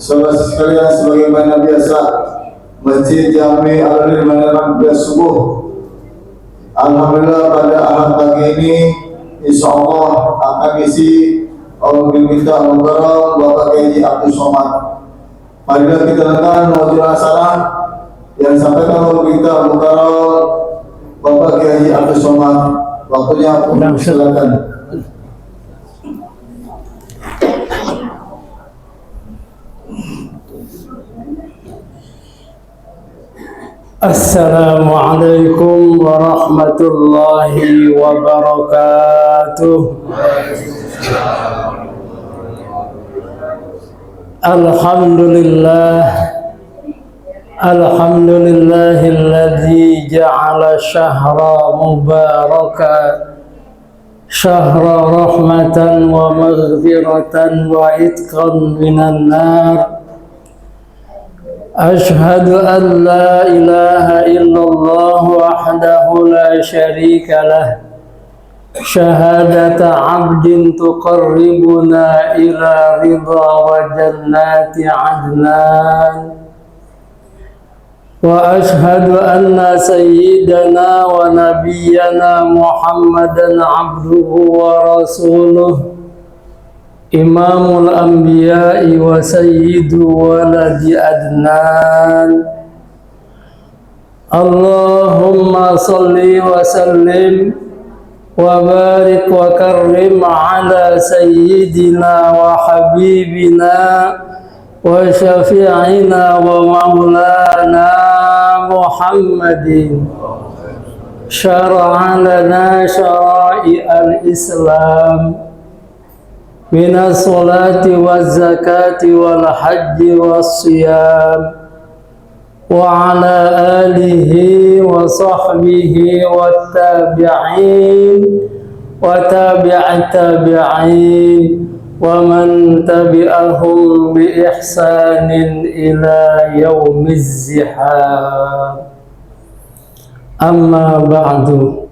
Saudara sekalian, sebagaimana biasa Masjid Jami Al-Alim mengadakan subuh. Alhamdulillah pada ahad pagi ini insyaallah akan isi Allah kita Mukarram Bapak Haji Abdul Somad. Marilah kita dengarkan majelis acara yang sampaikan oleh kita Mukarram Bapak Haji Abdul Somad. Waktunya silakan. Assalamualaikum warahmatullahi wabarakatuh. Alhamdulillahilladzi ja'ala syahra mubaraka syahra rahmatan wa maghfiratan wa itqan minan nar. Ashhadu an la ilaha illallah wahdahu la syarika lah syahadata abdin tuqarribuna ila ridha wa jannati adnan wa ashhadu anna sayyidana wa nabiyyana Muhammadan abduhu wa rasuluh Imamul Anbiya'i wa Sayyidu waladi Adnan. Allahumma salli wa sallim wa barik wa karrim ala Sayyidina wa Habibina wa Syafi'ina wa Maulana Muhammadin. Syara'a lana syara'i al-Islam minas salati waz zakati wal hajji was siyam wa ala alihi wa sahbihi wat tabi'in wa tabi'at tabi'in wa man tabi'ahum bi ihsanin ila yaumiz zihab. Amma ba'du.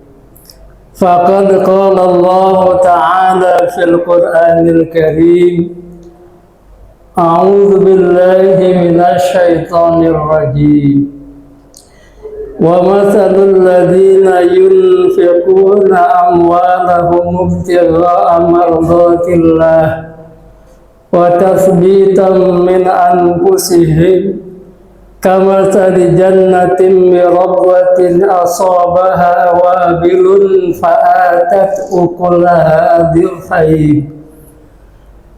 Faqad qala Allah Ta'ala fil Qur'anil Karim A'udzu billahi minasy syaithanir rajim Wa mathalul ladzina yunfiquna amwalahum ibtigha'a mardatillah wa tathbitan min anfusihim kamathali jannatin mirabbatin asabaha wabilun fa'atat ukulaha dhilfain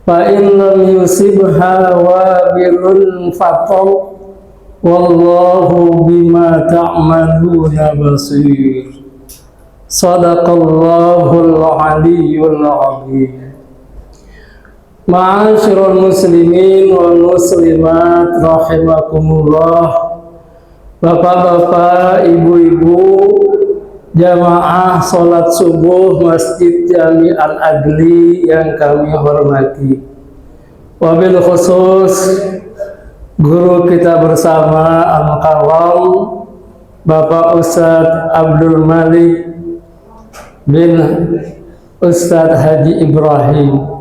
fa in lam yusibha wabilun fatal wallahu bima ta'maluna basir. Sadaqallahul aliyyul azim. Ma'asyiral muslimin wal muslimat rahimakumullah. Bapak-bapak, ibu-ibu, jamaah salat subuh Masjid Jami Al-Adli yang kami hormati. Wabil khusus guru kita bersama Al-Mukarram Bapak Ustadz Abdul Malik bin Ustadz Haji Ibrahim.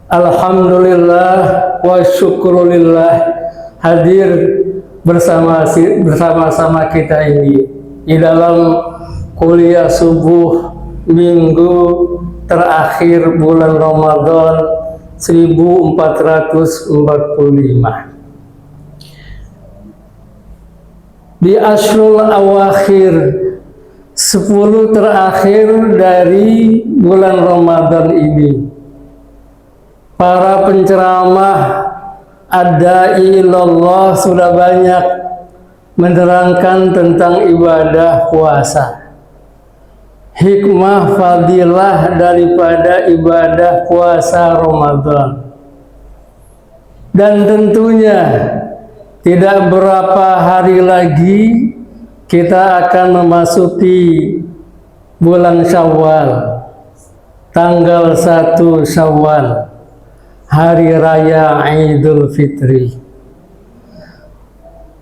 Alhamdulillah wa syukurulillah hadir bersama-sama kita ini di dalam kuliah subuh minggu terakhir bulan Ramadan 1445 di Ashrul Awakhir 10 terakhir dari bulan Ramadan ini. Para penceramah ad-da'i ilallah sudah banyak menerangkan tentang ibadah puasa. Hikmah fadilah daripada ibadah puasa Ramadan. Dan tentunya tidak berapa hari lagi kita akan memasuki bulan Syawal. Tanggal 1 Syawal. Hari Raya Idul Fitri.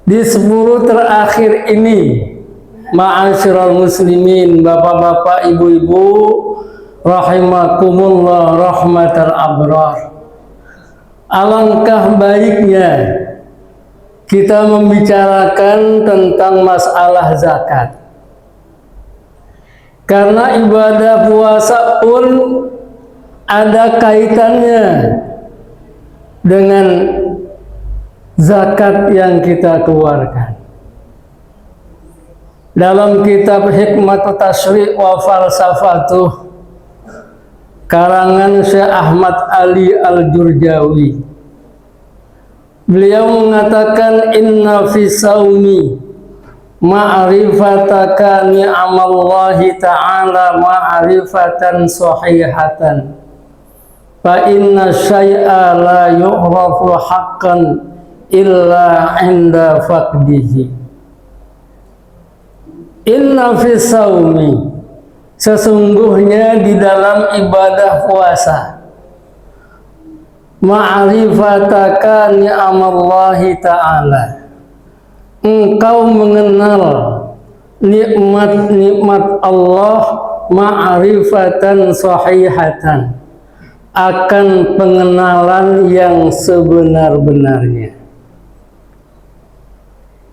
Di 10 terakhir ini, ma'asyiral muslimin, bapak-bapak, ibu-ibu, rahimakumullah rahmatal abrar. alangkah baiknya kita membicarakan tentang masalah zakat. Karena ibadah puasa pun ada kaitannya dengan zakat yang kita keluarkan. Dalam kitab Hikmatut Tasyri' wa Falsafatuh karangan Syekh Ahmad Ali Al-Jurjawi, beliau mengatakan inna fi saumi ma'rifataka ni'amallahi ta'ala ma'rifatan sahihatan fa inna syai'a la yu'rafu haqqan illa 'inda faqdihi. Inna fi saumi, sesungguhnya di dalam ibadah puasa, ma'rifataka ni'amallahi ta'ala, engkau mengenal nikmat-nikmat Allah ma'rifatan sahihatan, akan pengenalan yang sebenar-benarnya.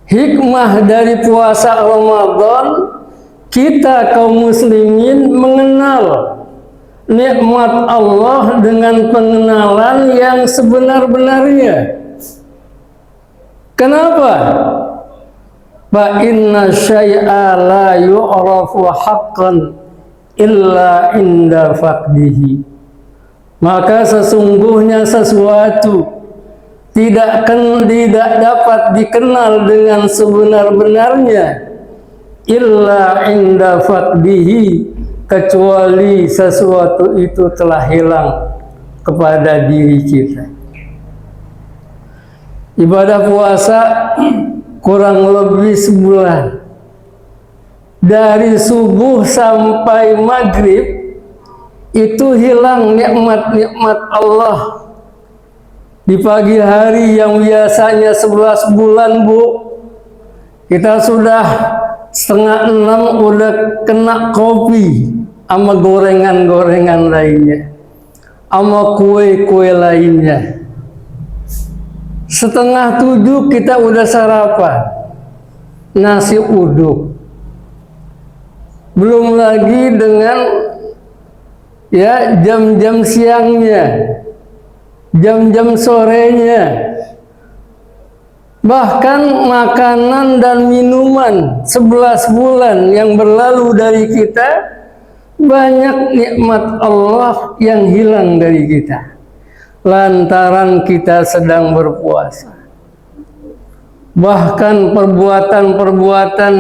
Hikmah dari puasa Ramadan, kita kaum muslimin mengenal nikmat Allah dengan pengenalan yang sebenar-benarnya. Kenapa? Fa inna syai'a la yu'rafu haqqan illa inda faqdihi. Maka sesungguhnya sesuatu tidak dapat dikenal dengan sebenar-benarnya illa inda faqdihi, kecuali sesuatu itu telah hilang kepada diri kita. Ibadah puasa kurang lebih sebulan, dari subuh sampai maghrib itu hilang nikmat-nikmat Allah. Di pagi hari yang biasanya 11 bulan, Bu, kita sudah 5:30 udah kena kopi sama gorengan-gorengan lainnya, sama kue-kue lainnya. 6:30 kita udah sarapan nasi uduk, belum lagi dengan ya jam-jam siangnya, jam-jam sorenya, bahkan makanan dan minuman 11 bulan yang berlalu dari kita, banyak nikmat Allah yang hilang dari kita lantaran kita sedang berpuasa. Bahkan perbuatan-perbuatan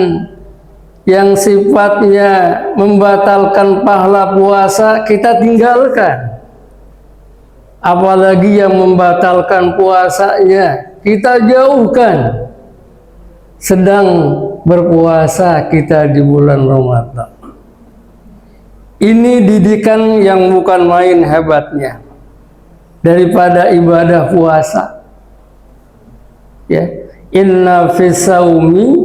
yang sifatnya membatalkan pahala puasa kita tinggalkan. Apalagi yang membatalkan puasanya kita jauhkan. Sedang berpuasa kita di bulan Ramadan. Ini didikan yang bukan main hebatnya daripada ibadah puasa. Ya, inna fis saumi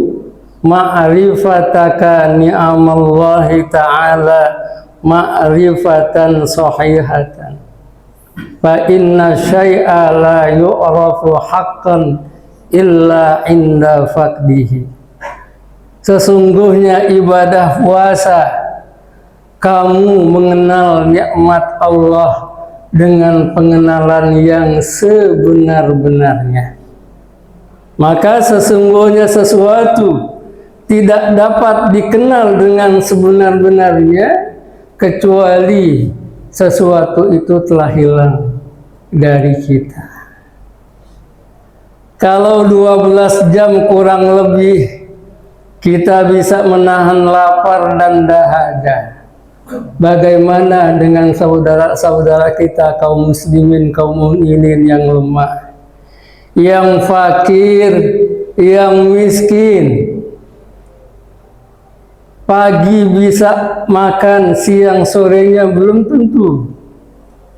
ma'rifataka ni'amallahi ta'ala ma'rifatan sahihatan fa inna syai'a la yu'rafu haqqan illa inda faqdihi. Sesungguhnya ibadah puasa, kamu mengenal nikmat Allah dengan pengenalan yang sebenar-benarnya. Maka sesungguhnya sesuatu tidak dapat dikenal dengan sebenar-benarnya kecuali sesuatu itu telah hilang dari kita. Kalau 12 jam kurang lebih kita bisa menahan lapar dan dahaga, bagaimana dengan saudara-saudara kita kaum muslimin, kaum mukminin yang lemah, yang fakir, yang miskin? Pagi bisa makan, siang sorenya belum tentu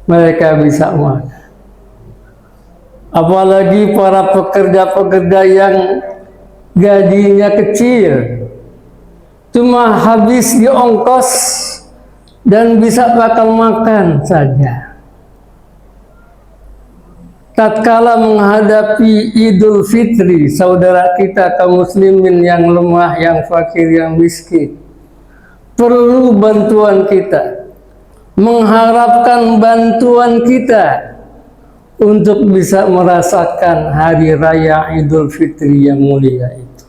mereka bisa makan. Apalagi para pekerja-pekerja yang gajinya kecil, cuma habis di ongkos dan bisa bakal makan saja. tatkala menghadapi Idul Fitri, saudara kita kaum muslimin yang lemah, yang fakir, yang miskin, perlu bantuan kita, mengharapkan bantuan kita untuk bisa merasakan hari raya Idul Fitri yang mulia itu.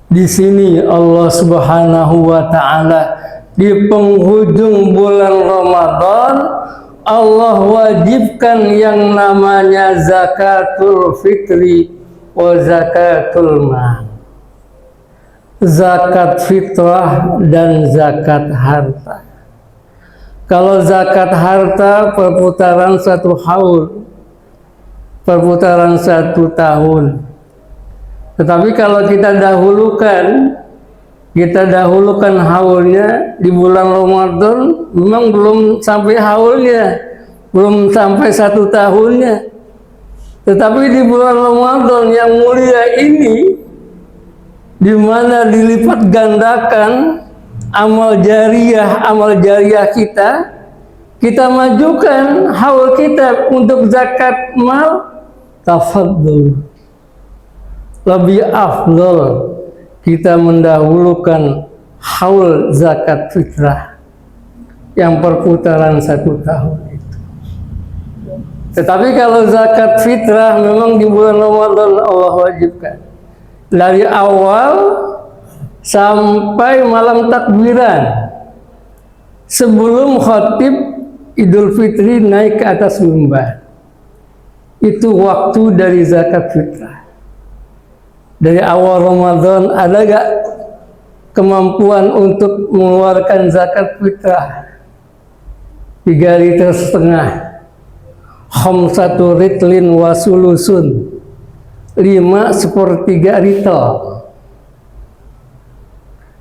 Di sini Allah Subhanahu wa taala di penghujung bulan Ramadan, Allah wajibkan yang namanya zakatul fitri wa zakatul mal. Zakat fitrah dan zakat harta. Kalau zakat harta perputaran satu haul, perputaran 1 tahun. Tetapi kalau kita dahulukan haulnya di bulan Ramadan, memang belum sampai haulnya, belum sampai 1 tahunnya. Tetapi di bulan Ramadan yang mulia ini, di mana dilipat gandakan amal jariah kita majukan haul kita untuk zakat mal, tafadhol. Lebih afdol kita mendahulukan haul zakat fitrah yang perputaran 1 tahun itu. Tetapi kalau zakat fitrah memang di bulan Ramadan Allah wajibkan. Dari awal sampai malam takbiran, sebelum khatib Idul Fitri naik ke atas mimbar, itu waktu dari zakat fitrah. Dari awal Ramadan ada gak kemampuan untuk mengeluarkan zakat fitrah? 3,5 liter, khamsatu ritlin wasulusun, 5/3 ritel.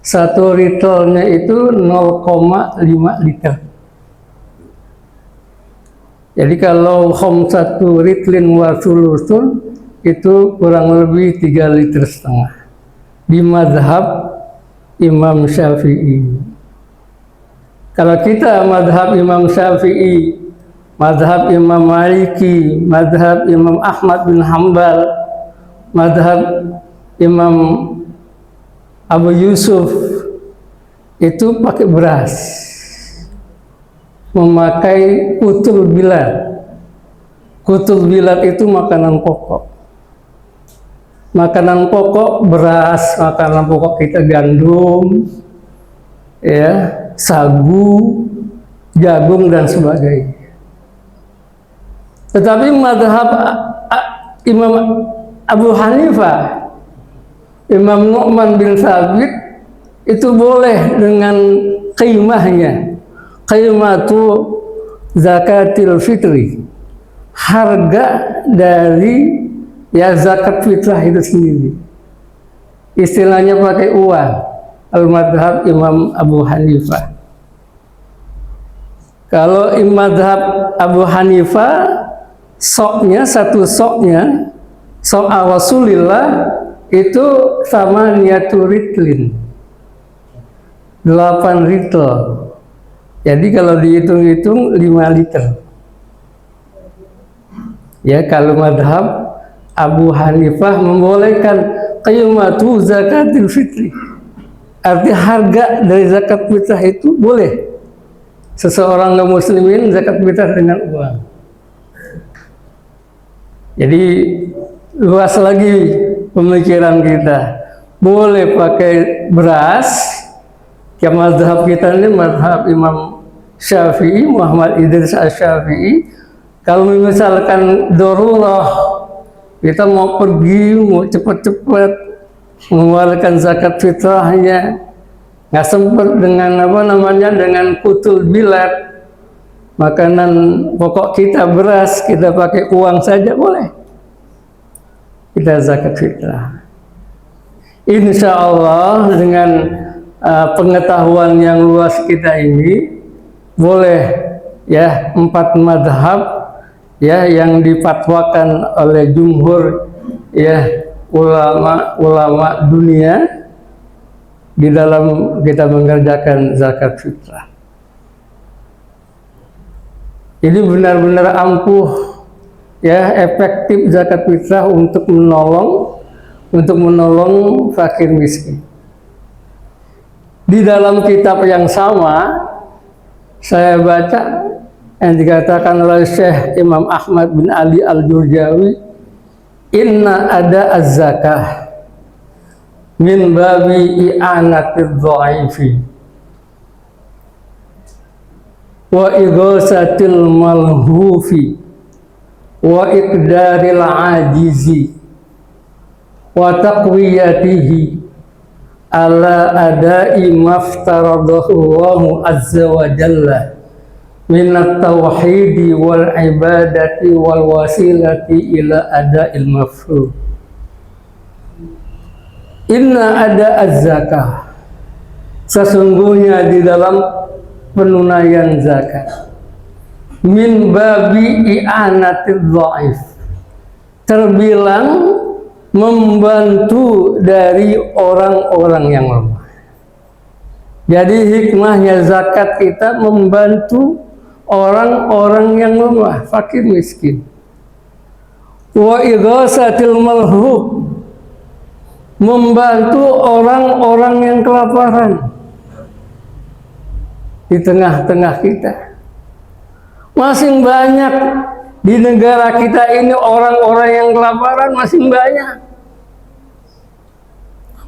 1 ritelnya itu 0,5 liter. Jadi kalau khamsatu ritlin wasulusun itu kurang lebih 3,5 liter di mazhab Imam Syafi'i. Kalau kita mazhab Imam Syafi'i, mazhab Imam Maliki, mazhab Imam Ahmad bin Hambal, mazhab Imam Abu Yusuf, itu pakai beras, memakai kutul bilad. Kutul bilad itu makanan pokok. Makanan pokok beras, makanan pokok kita gandum, ya, sagu, jagung dan sebagainya. Tetapi mazhab Imam Abu Hanifah, Imam Nu'man bin Thabit, itu boleh dengan qimahnya, qimatu zakatil fitri, harga dari zakat fitrah itu sendiri. Istilahnya pakai uang, al-madhab Imam Abu Hanifah. Kalau madhab Abu Hanifah, satu soknya, sok Rasulillah itu sama niatu ritlin, 8 ritel. Jadi kalau dihitung-hitung 5 liter. Ya, kalau madhab Abu Hanifah membolehkan qimatu zakatil fitri. Arti harga dari zakat fitrah itu boleh. Seseorang non muslimin zakat fitrah dengan uang. Jadi luas lagi pemikiran kita. Boleh pakai beras. Ya, mazhab kita ini mazhab Imam Syafi'i, Muhammad Idris Asy-Syafi'i. Kalau misalkan darurah, kita mau pergi, mau cepat-cepat mengeluarkan zakat fitrahnya, nggak sempat dengan dengan kutul bilad, makanan pokok kita beras, kita pakai uang saja boleh. Kita zakat fitrah. Insya Allah dengan pengetahuan yang luas kita ini boleh ya 4 madhab ya yang difatwakan oleh jumhur ya ulama dunia di dalam kita mengerjakan zakat fitrah. Jadi benar-benar ampuh, ya, efektif zakat fitrah untuk menolong fakir miskin. Di dalam kitab yang sama saya baca yang dikatakan oleh Syekh Imam Ahmad bin Ali Al-Jurjawi, inna ada az-zakah min babi i'anatid dha'ifi wa ighasatil malhufi wa iqdaril ajizi wa taqwiyatihi ala adai maftaradahu Allahu azza wa jalla minat tauhidi wal ibadati wal wasilati ila ada'il mafruḍ. Inna ada az-zakah, sesungguhnya di dalam penunaian zakat, min babi i'anatid dha'if, terbilang membantu dari orang-orang yang lemah. Jadi hikmahnya zakat kita membantu orang-orang yang lemah, fakir miskin. Wa ighasatil malhuf, membantu orang-orang yang kelaparan di tengah-tengah kita. Masih banyak di negara kita ini orang-orang yang kelaparan, masih banyak.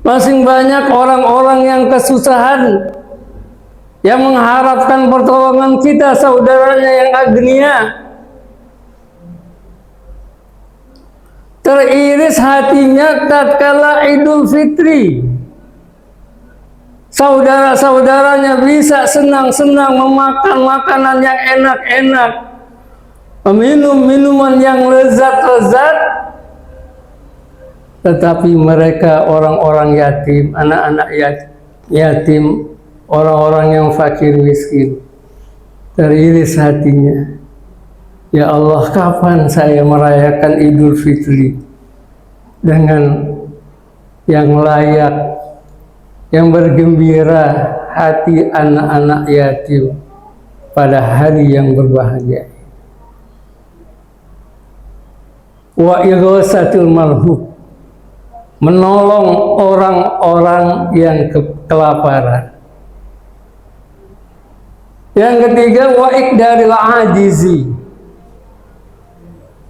Masih banyak orang-orang yang kesusahan, yang mengharapkan pertolongan kita, saudaranya yang agnia. Teriris hatinya tatkala Idul Fitri. Saudara-saudaranya bisa senang-senang memakan makanan yang enak-enak, meminum minuman yang lezat-lezat, tetapi mereka orang-orang yatim, anak-anak yatim, orang-orang yang fakir miskin, teriris hatinya. Ya Allah, kapan saya merayakan Idul Fitri dengan yang layak, yang bergembira hati anak-anak yatim pada hari yang berbahagia. Wa ighasatul malhuf, menolong orang-orang yang kelaparan. Yang ketiga, wa iqdaril ajizi,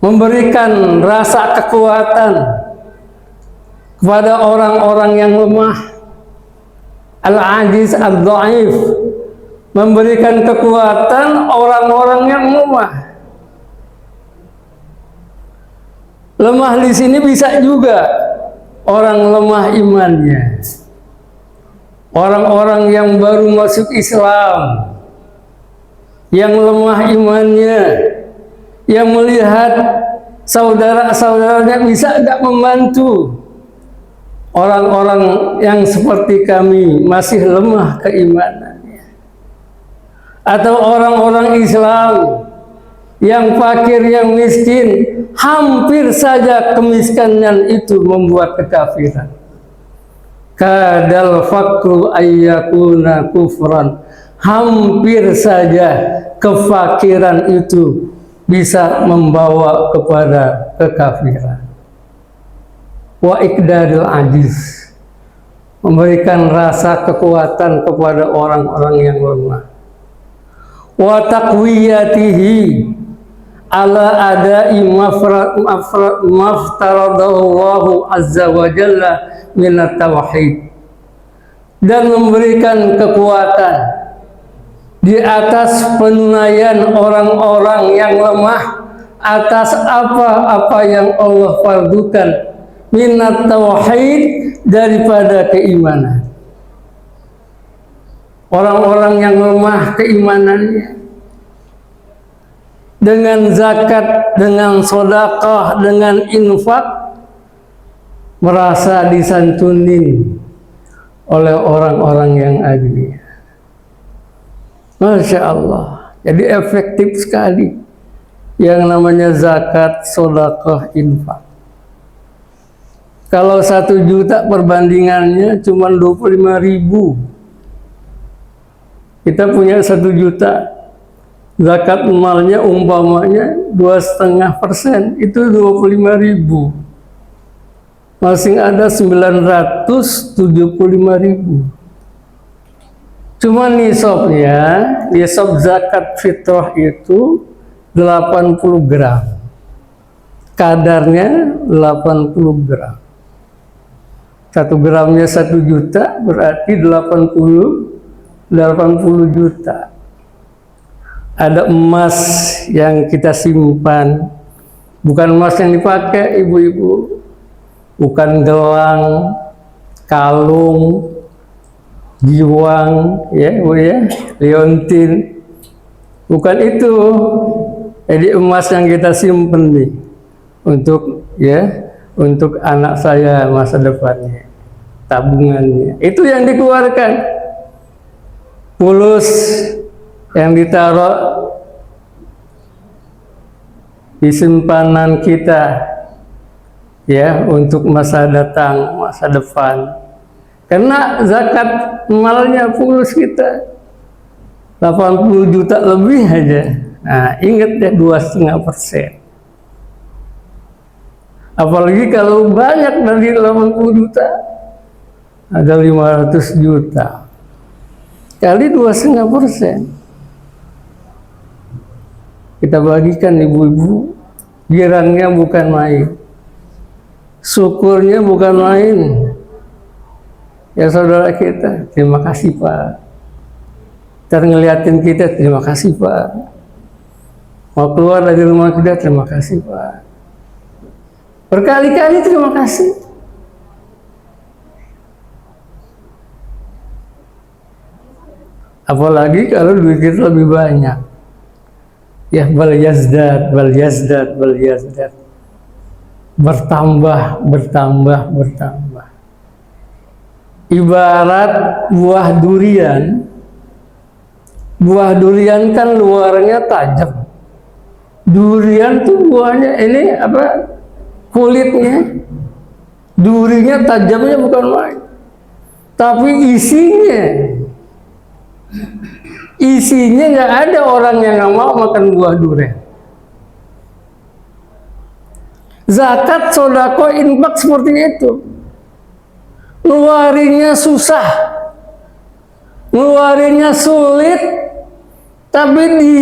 memberikan rasa kekuatan kepada orang-orang yang lemah. Al-ajiz ad-dha'if, memberikan kekuatan orang-orang yang lemah. Lemah di sini bisa juga orang lemah imannya, orang-orang yang baru masuk Islam, yang lemah imannya, yang melihat saudara-saudaranya bisa nggak membantu. Orang-orang yang seperti kami masih lemah keimanannya, atau orang-orang Islam yang fakir, yang miskin, hampir saja kemiskinan itu membuat kekafiran. Kadal fakru ayyakuna kufran, hampir saja kefakiran itu bisa membawa kepada kekafiran. Wa iqdaril ajiz, memberikan rasa kekuatan kepada orang-orang yang lemah. Wa taqwiyatihi ala adai maftaradahu Allahu azza wa jalla minat tauhid, dan memberikan kekuatan di atas penunaian orang-orang yang lemah atas apa-apa yang Allah fardukan minat tauhid, daripada keimanan. Orang-orang yang lemah keimanannya, dengan zakat, dengan sedekah, dengan infak, merasa disantunin oleh orang-orang yang agnia. Masya Allah. Jadi efektif sekali yang namanya zakat, sedekah, infak. Kalau 1 juta perbandingannya cuma 25.000. Kita punya 1 juta, Zakat malnya umpamanya 2,5%, itu 25.000. Masih ada 975.000. Cuma nisab zakat fitrah itu 80 gram. Kadarnya 80 gram. 1 gramnya 1 juta, berarti 80 juta. Ada emas yang kita simpan, bukan emas yang dipakai ibu-ibu, bukan gelang, kalung, giwang, ya ibu ya, liontin, bukan itu. Jadi emas yang kita simpan nih untuk anak saya masa depannya, tabungannya, itu yang dikeluarkan. Fulus yang ditaruh di simpanan kita, ya, untuk masa datang, masa depan. Karena zakat malnya fulus kita 80 juta lebih aja. Nah, ingat ya, 2,5%. Apalagi kalau banyak dari 80 juta, ada 500 juta. Kali 2,5%. Kita bagikan ibu-ibu, girangnya bukan main, syukurnya bukan main. Ya saudara kita, terima kasih Pak. Ntar ngeliatin kita, terima kasih Pak. Mau keluar dari rumah kita, terima kasih Pak. Berkali-kali terima kasih. Apalagi kalau duit kita lebih banyak. Ya, bal yazdad. Bertambah. Ibarat buah durian. Buah durian kan luarnya tajam. Durian tuh buahnya ini apa? Kulitnya. Durinya tajamnya bukan main. Tapi isinya nggak ada orang yang nggak mau makan buah durian. Zakat, sodako, infak seperti itu. Ngeluarinnya susah, ngeluarinnya sulit, tapi di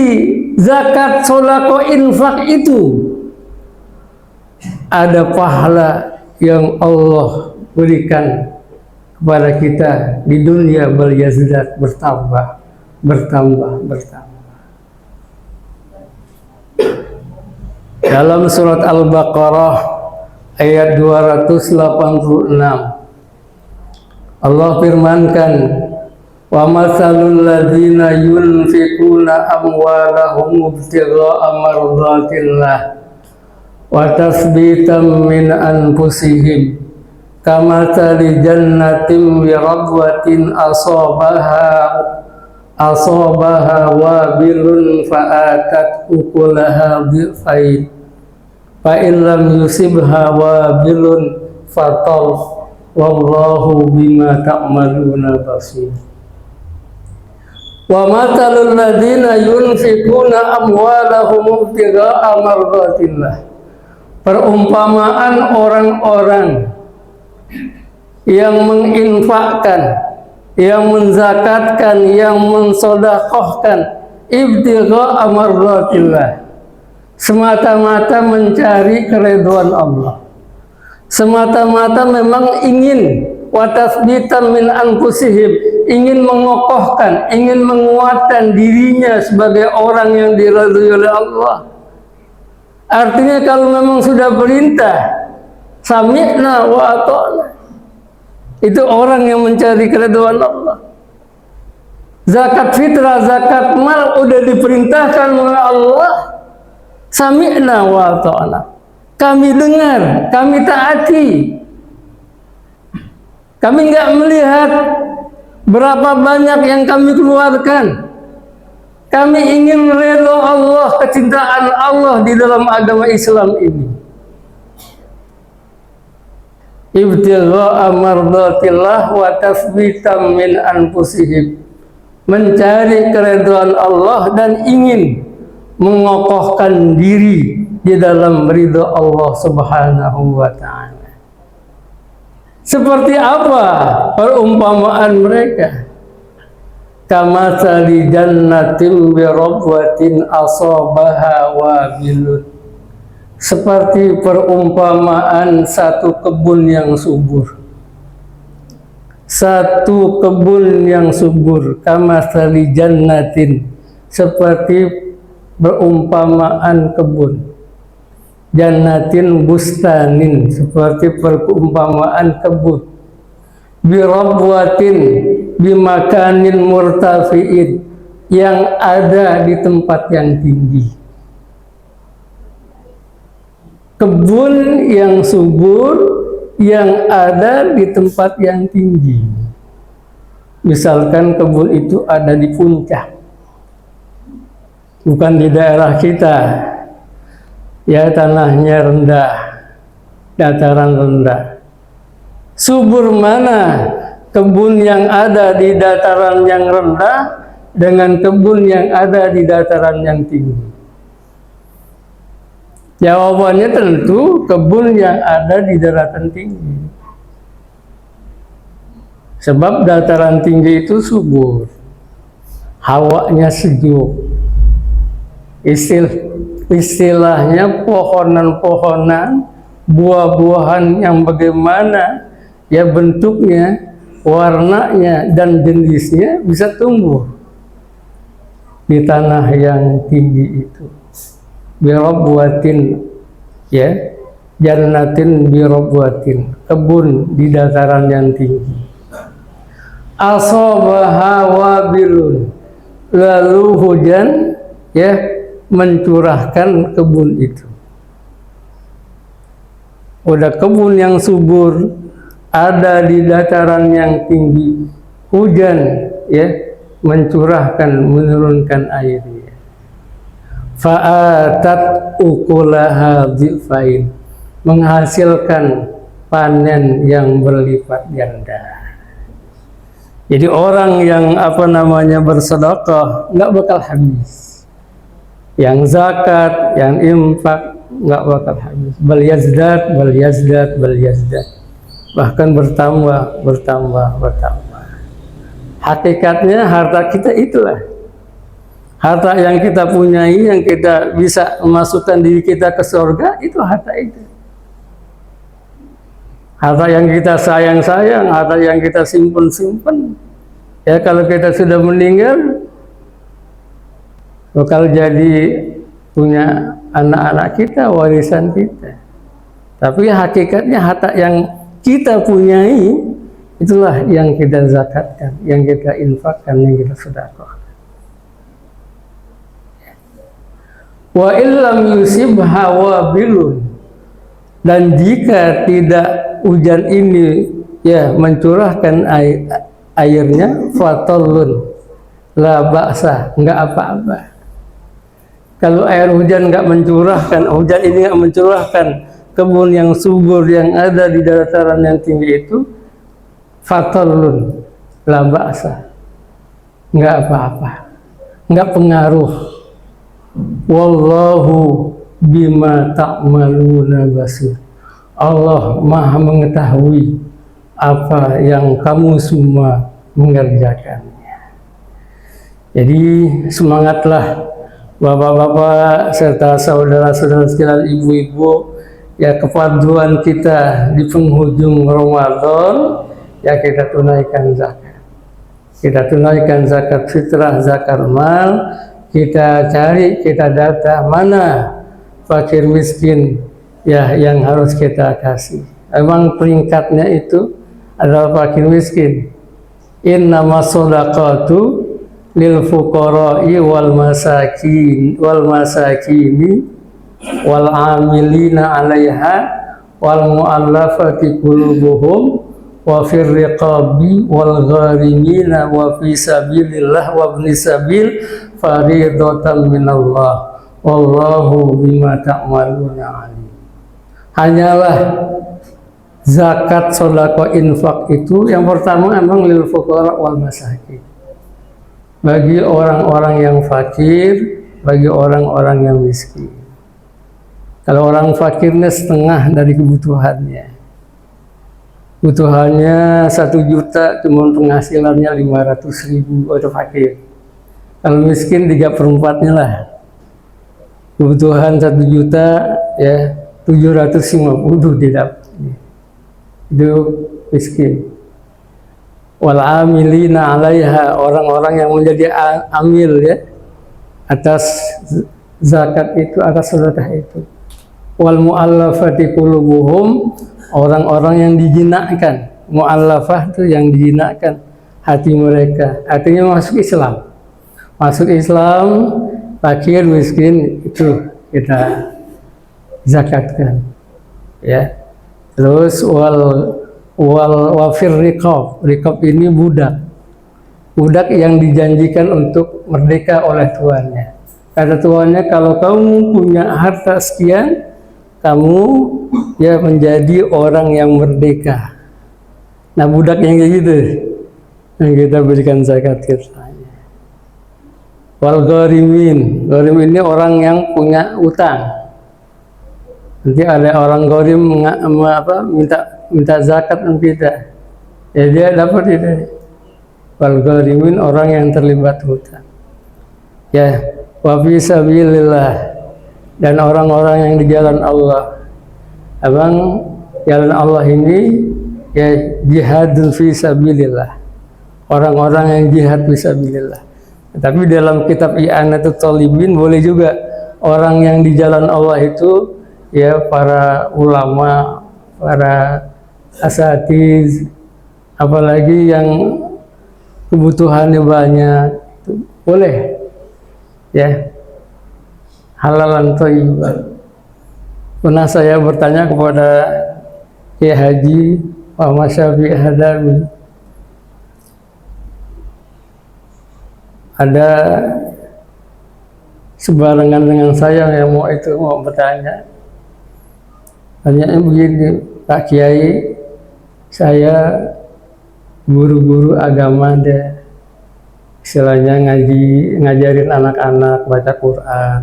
zakat, sodako, infak itu ada pahala yang Allah berikan kepada kita di dunia, bal yazdad, bertambah. Dalam surat Al-Baqarah ayat 286 Allah firmankan, wa matsalul ladzina yunfiquna amwalahum ibtigha'a mardhatillah wa tasbitan min anfusihim kamatsali jannatin bi radwatin asabaha wabilun fa'atat ukulaha bi'fain fa'in lam yusibha wabilun fatal wallahu bima ta'maluna basir. Wa matalul ladzina yunfiquna amwalahum ibtigha'a mardhatillah. Perumpamaan orang-orang yang menginfakkan, yang menzakatkan, yang mensodakohkan ibtigha'a mardhatillah, semata-mata mencari keridhaan Allah, semata-mata memang ingin watasbitan min anfusihim, ingin mengokohkan, ingin menguatkan dirinya sebagai orang yang diridhoi oleh Allah. Artinya kalau memang sudah perintah sami'na wa ata'na, itu orang yang mencari keridhaan Allah. Zakat fitrah, zakat mal udah diperintahkan oleh Allah. Sami'na wa ata'na. Kami dengar, kami taati. Kami nggak melihat berapa banyak yang kami keluarkan. Kami ingin ridho Allah, kecintaan Allah di dalam agama Islam ini. Ibtigha'a mardhatillah wa tasbitan min anfusihim, mencari keridhaan Allah dan ingin mengokohkan diri di dalam ridho Allah Subhanahu wa ta'ala. Seperti apa perumpamaan mereka? Kamatsali jannatin bi rabwatin asabaha wabilun. Seperti perumpamaan satu kebun yang subur. Satu kebun yang subur, kamatsali jannatin, seperti perumpamaan kebun. Jannatin bustanin, seperti perumpamaan kebun. Birabwatin, bimakanin murtafiin, yang ada di tempat yang tinggi. Kebun yang subur yang ada di tempat yang tinggi. Misalkan kebun itu ada di puncak, bukan di daerah kita, ya tanahnya rendah, dataran rendah. Subur mana kebun yang ada di dataran yang rendah dengan kebun yang ada di dataran yang tinggi? Jawabannya tentu kebun yang ada di daratan tinggi. Sebab dataran tinggi itu subur, hawanya sejuk. Istilahnya pohonan-pohonan, buah-buahan yang bagaimana ya bentuknya, warnanya dan jenisnya bisa tumbuh di tanah yang tinggi itu. Birabwatin, ya, jannatin birabwatin, kebun di dataran yang tinggi. Asabaha wabilun, lalu hujan, ya, mencurahkan kebun itu. Udah kebun yang subur ada di dataran yang tinggi, hujan, ya, mencurahkan, menurunkan airnya. Fa'atat ukulaha dhifain, menghasilkan panen yang berlipat ganda. Jadi orang yang bersedekah nggak bakal habis. Yang zakat, yang infak nggak bakal habis. Bal yazdad, bahkan bertambah. Hakikatnya harta kita itulah. Harta yang kita punyai, yang kita bisa memasukkan diri kita ke surga, itu harta itu. Harta yang kita sayang-sayang, harta yang kita simpen-simpen. Ya kalau kita sudah meninggal, bakal jadi punya anak-anak kita, warisan kita. Tapi hakikatnya harta yang kita punyai, itulah yang kita zakatkan, yang kita infakkan, yang kita sedekahkan. Wa illam yusibha wabilun, dan jika tidak hujan ini ya mencurahkan airnya, fatallun la ba'sa, enggak apa-apa. Kalau air hujan enggak mencurahkan, hujan ini enggak mencurahkan kebun yang subur yang ada di dataran yang tinggi itu, fatallun la ba'sa, enggak apa-apa, enggak pengaruh. Wallahu bima ta'maluna basir. Allah Maha mengetahui apa yang kamu semua mengerjakannya. Jadi semangatlah bapak-bapak serta saudara-saudara sekalian, ibu-ibu, ya kepaduan kita di penghujung Ramadan, ya kita tunaikan zakat. Kita tunaikan zakat fitrah, zakat mal. Kita cari, kita data mana fakir miskin ya yang harus kita kasih. Emang peringkatnya itu adalah fakir miskin. Innamas shadaqatu lil fuqara'i wal masakini wal amilina 'alaiha wal mu'allafati qulubuhum wa fir riqabi wal gharimina wa fi sabilillah wa ibni sabil faridatan minallah wallahu bima ta'maluna alim. Hanyalah zakat, sedekah, infak itu yang pertama emang lil fuqara wal masakin, bagi orang-orang yang fakir, bagi orang-orang yang miskin. Kalau orang fakirnya setengah dari kebutuhannya. Kebutuhannya 1 juta, cuma penghasilannya 500.000, itu fakir. Kalau miskin 3/4-nya lah. Kebutuhan 1 juta, ya 750 tidak. Itu miskin. Wal amilina 'alaiha, orang-orang yang menjadi amil ya atas zakat itu, atas sedekah itu. Wal mu'allafati qulubuhum, orang-orang yang dijinakkan. Mu'allafah itu yang dijinakkan hati mereka, artinya masuk Islam. Masuk Islam, fakir miskin itu kita zakatkan, ya. Terus wafir riqab ini budak yang dijanjikan untuk merdeka oleh tuannya. Kata tuannya, kalau kamu punya harta sekian, kamu ya menjadi orang yang merdeka. Nah, budak yang kayak gitu yang kita berikan zakat kita. Wal gharimin ini orang yang punya utang. Nanti ada orang gharim minta zakat nanti kita, ya dia dapat itu. Wal gharimin orang yang terlibat hutang. Ya, wa fi sabilillah, dan orang-orang yang di jalan Allah. Abang, jalan Allah ini ya jihadun fi sabilillah. Orang-orang yang jihad fi sabilillah. Tapi dalam kitab I'anatul Thalibin boleh juga orang yang di jalan Allah itu ya para ulama, para asatiz, apalagi yang kebutuhannya banyak, itu boleh ya, halalan thayyiban. Pernah saya bertanya kepada Kiai Haji Muhammad Syafi'i Hadawi, ada sebarengan dengan saya yang mau bertanya. Tanyanya begini, Pak Kiai, saya guru-guru agama deh, istilahnya ngajarin anak-anak baca Quran.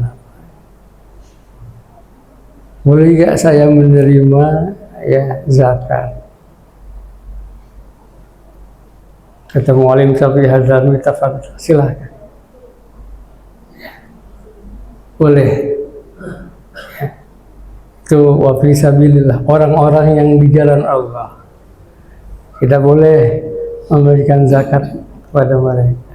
Boleh gak saya menerima ya zakat? Kata Mu'alim Syafi'i Hadawi, tafadhol, silahkan. Boleh. Itu wa fi sabilillah, orang-orang yang di jalan Allah. Kita boleh memberikan zakat kepada mereka.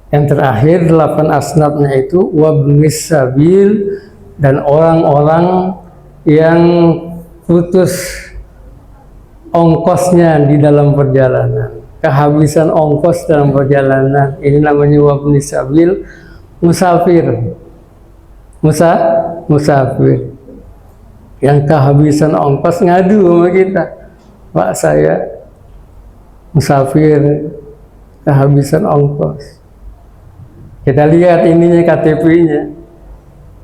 Yang terakhir 8 asnafnya itu wabnis sabil, dan orang-orang yang putus ongkosnya di dalam perjalanan, kehabisan ongkos dalam perjalanan, ini namanya wabnis sabil, musafir. Musafir yang kehabisan ongkos ngadu sama kita, Pak saya musafir kehabisan ongkos. Kita lihat ininya, KTP-nya,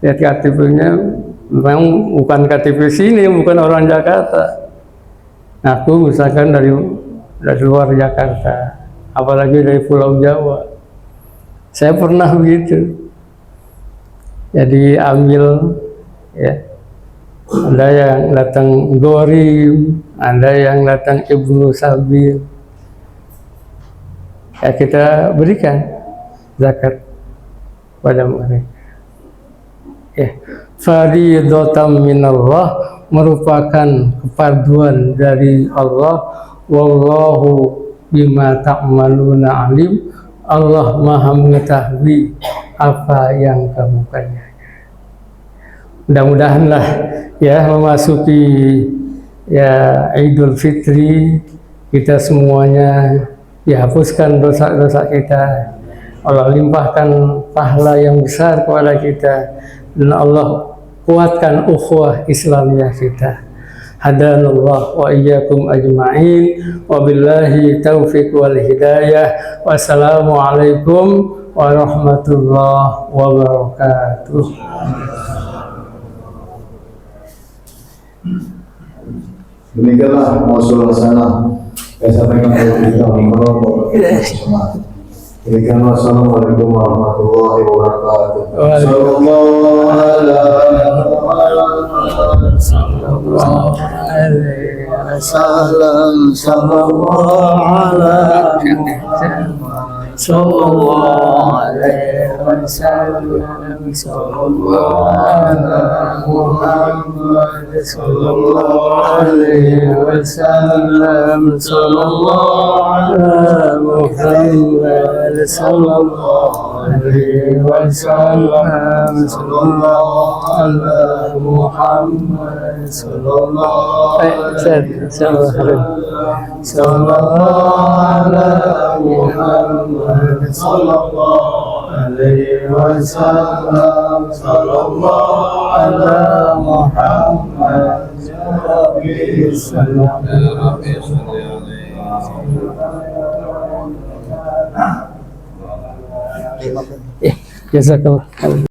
lihat KTP-nya memang bukan KTP sini, bukan orang Jakarta. Aku misalkan dari luar Jakarta, apalagi dari Pulau Jawa. Saya pernah begitu. Jadi ambil ya, ada yang datang Gharim, ada yang datang Ibnu Sabil, ya kita berikan zakat pada mereka. Ya, fardhatan minallah, merupakan kepaduan dari Allah. Wallahu bima ta'maluna alim, Allah Maha mengetahui apa yang kamu kerjakan. Mudah-mudahanlah ya memasuki ya Idul Fitri, kita semuanya dihapuskan dosa-dosa kita, Allah limpahkan pahala yang besar kepada kita, dan Allah kuatkan ukhuwah Islamiyah kita. Hadanallah wa iyyakum ajma'in, wabillahi taufiq wal hidayah. Wassalamualaikum warahmatullahi wabarakatuh. Demikianlah mausul sana saya sampaikan kepada kita Assalamualaikum warahmatullahi wabarakatuh. Waalaikumsalam. Sallallahu alaihi wasallam. Sallallahu alaihi wasallam. Sallallahu alaihi wasallam. Sallallahu ala Muhammad. Sallallahu alaihi wasallam. Sallallahu ala Muhammad. Sallallahu alaihi wasallam. Sallallahu ala Muhammad. Sallallahu ala Muhammad. Sallallahu alaihi wasallam. Sallallahu ala Muhammad. Ya Rabbi sallam. Jazakallah.